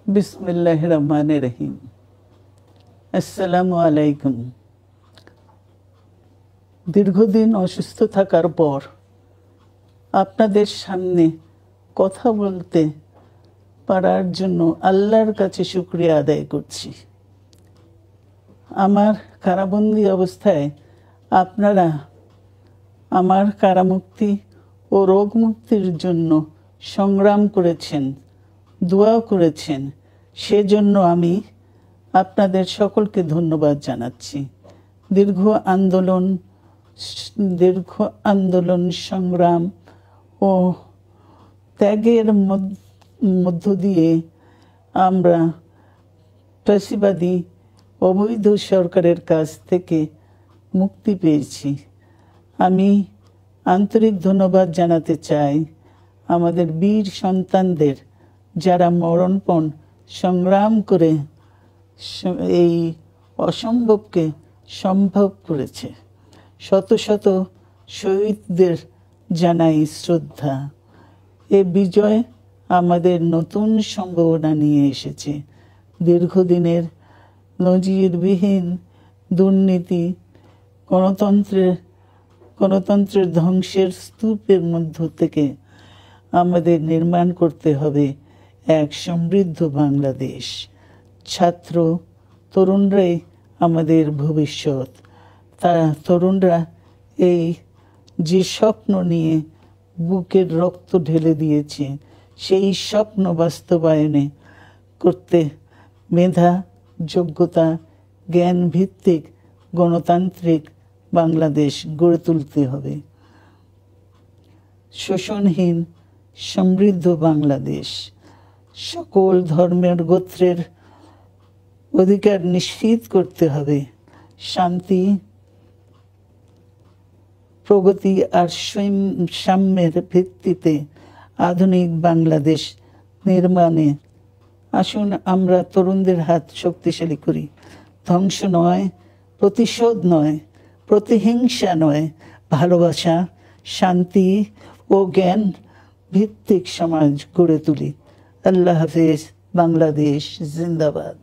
বিসমিল্লাহির রহমানির রহিম। আসসালামু আলাইকুম। দীর্ঘদিন অসুস্থ থাকার পর আপনাদের সামনে কথা বলতে পারার জন্য আল্লাহর কাছে শুকরিয়া আদায় করছি। আমার কারাবন্দী অবস্থায় আপনারা আমার কারামুক্তি ও রোগ মুক্তির জন্য সংগ্রাম করেছেন, দোয়া করেছেন। সেজন্য আমি আপনাদের সকলকে ধন্যবাদ জানাচ্ছি। দীর্ঘ আন্দোলন সংগ্রাম ও ত্যাগের মধ্য দিয়ে আমরা ফ্যাসিবাদী অবৈধ সরকারের কাছ থেকে মুক্তি পেয়েছি। আমি আন্তরিক ধন্যবাদ জানাতে চাই আমাদের বীর সন্তানদের, যারা মরণপণ সংগ্রাম করে এই অসম্ভবকে সম্ভব করেছে। শত শত শহীদদের জানাই শ্রদ্ধা। এ বিজয় আমাদের নতুন সম্ভাবনা নিয়ে এসেছে। দীর্ঘদিনের নজিরবিহীন দুর্নীতি, গণতন্ত্রের ধ্বংসের স্তূপের মধ্য থেকে আমাদের নির্মাণ করতে হবে এক সমৃদ্ধ বাংলাদেশ। ছাত্র তরুণরাই আমাদের ভবিষ্যৎ। তরুণরা এই যে স্বপ্ন নিয়ে বুকের রক্ত ঢেলে দিয়েছে, সেই স্বপ্ন বাস্তবায়নে করতে মেধা, যোগ্যতা, জ্ঞান ভিত্তিক গণতান্ত্রিক বাংলাদেশ গড়ে তুলতে হবে। শোষণহীন সমৃদ্ধ বাংলাদেশ। সকল ধর্মের গোত্রের অধিকার নিশ্চিত করতে হবে। শান্তি, প্রগতি আর সাম্যের ভিত্তিতে আধুনিক বাংলাদেশ নির্মাণে আসুন আমরা তরুণদের হাত শক্তিশালী করি। ধ্বংস নয়, প্রতিশোধ নয়, প্রতিহিংসা নয়, ভালোবাসা, শান্তি ও জ্ঞান ভিত্তিক সমাজ গড়ে তুলি। আল্লাহ হাফেজ। বাংলাদেশ জিন্দাবাদ।